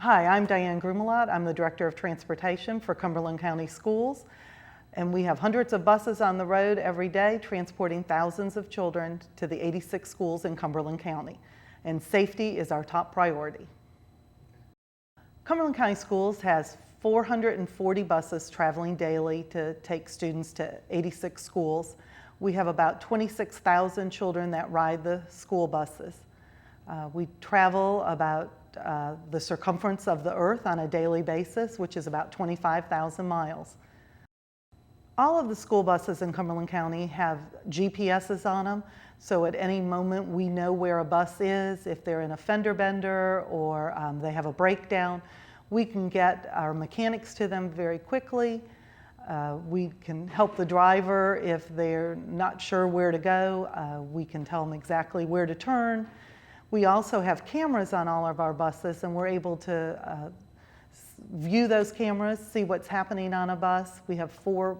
Hi, I'm Diane Grumelot. I'm the Director of Transportation for Cumberland County Schools, and we have hundreds of buses on the road every day transporting thousands of children to the 86 schools in Cumberland County, and safety is our top priority. Cumberland County Schools has 440 buses traveling daily to take students to 86 schools. We have about 26,000 children that ride the school buses. We travel about the circumference of the earth on a daily basis, which is about 25,000 miles. All of the school buses in Cumberland County have GPSs on them, so at any moment we know where a bus is. If they're in a fender bender or they have a breakdown, we can get our mechanics to them very quickly. We can help the driver if they're not sure where to go. We can tell them exactly where to turn. We also have cameras on all of our buses, and we're able to view those cameras, see what's happening on a bus. We have 4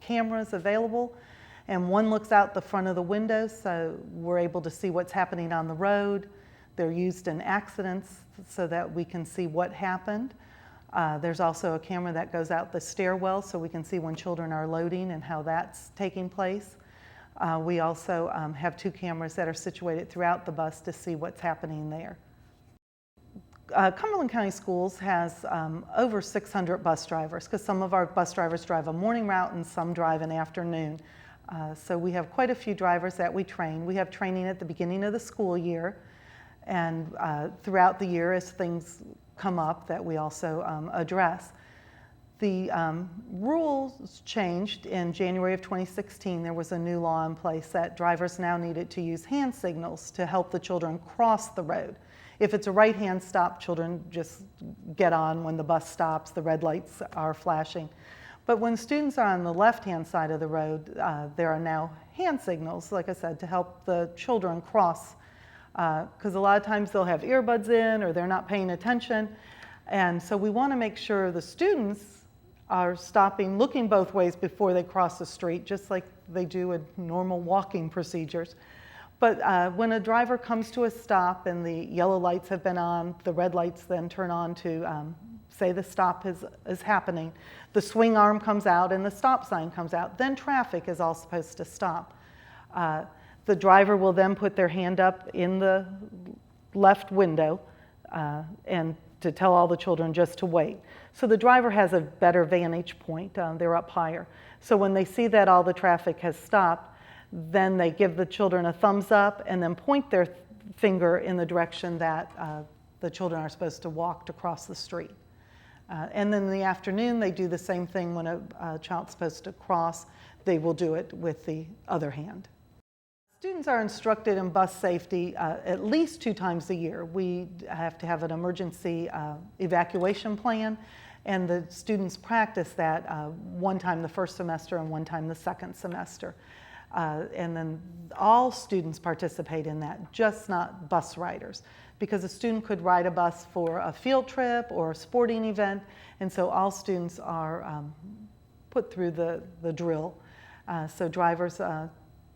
cameras available, and one looks out the front of the window, so we're able to see what's happening on the road. They're used in accidents so that we can see what happened. There's also a camera that goes out the stairwell so we can see when children are loading and how that's taking place. We also have 2 cameras that are situated throughout the bus to see what's happening there. Cumberland County Schools has over 600 bus drivers, because some of our bus drivers drive a morning route and some drive an afternoon. So we have quite a few drivers that we train. We have training at the beginning of the school year, and throughout the year as things come up that we also address. The rules changed in January of 2016. There was a new law in place that drivers now needed to use hand signals to help the children cross the road. If it's a right-hand stop, children just get on when the bus stops, the red lights are flashing. But when students are on the left-hand side of the road, there are now hand signals, like I said, to help the children cross, because a lot of times they'll have earbuds in or they're not paying attention. And so we want to make sure the students are stopping, looking both ways before they cross the street, just like they do in normal walking procedures. But when a driver comes to a stop and the yellow lights have been on, the red lights then turn on to say the stop is happening. The swing arm comes out and the stop sign comes out. Then traffic is all supposed to stop. The driver will then put their hand up in the left window and to tell all the children just to wait. So the driver has a better vantage point. They're up higher. So when they see that all the traffic has stopped, then they give the children a thumbs up and then point their finger in the direction that the children are supposed to walk to cross the street. And then in the afternoon, they do the same thing when a child's supposed to cross. They will do it with the other hand. Students are instructed in bus safety at least 2 times a year. We have to have an emergency evacuation plan, and the students practice that 1 time the first semester and 1 time the second semester. And then all students participate in that, just not bus riders, because a student could ride a bus for a field trip or a sporting event, and so all students are put through the drill. So drivers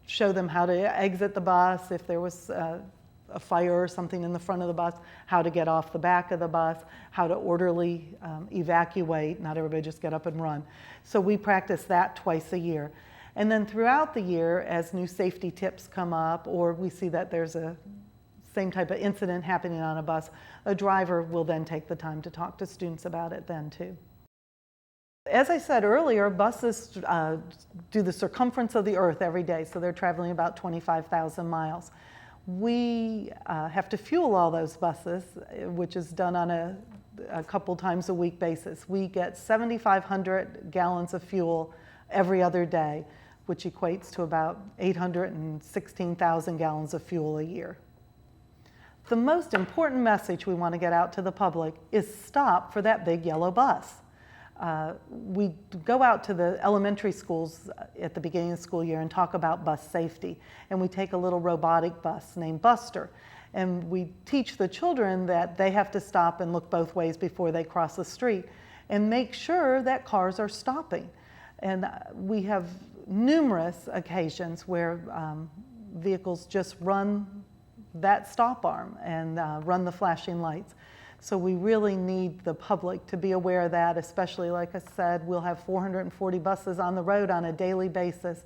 show them how to exit the bus, if there was a fire or something in the front of the bus, how to get off the back of the bus, how to orderly evacuate, not everybody just get up and run. So we practice that twice a year. And then throughout the year, as new safety tips come up, or we see that there's a same type of incident happening on a bus, a driver will then take the time to talk to students about it then too. As I said earlier, buses do the circumference of the earth every day, so they're traveling about 25,000 miles. We have to fuel all those buses, which is done on a couple times a week basis. We get 7,500 gallons of fuel every other day, which equates to about 816,000 gallons of fuel a year. The most important message we want to get out to the public is stop for that big yellow bus. We go out to the elementary schools at the beginning of the school year and talk about bus safety. And we take a little robotic bus named Buster. And we teach the children that they have to stop and look both ways before they cross the street and make sure that cars are stopping. And we have numerous occasions where vehicles just run that stop arm and run the flashing lights. So we really need the public to be aware of that, especially, like I said, we'll have 440 buses on the road on a daily basis.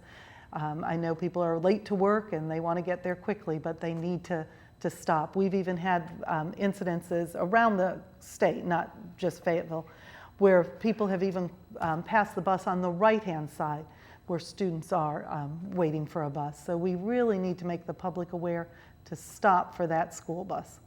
I know people are late to work and they want to get there quickly, but they need to stop. We've even had incidences around the state, not just Fayetteville, where people have even passed the bus on the right-hand side where students are waiting for a bus. So we really need to make the public aware to stop for that school bus.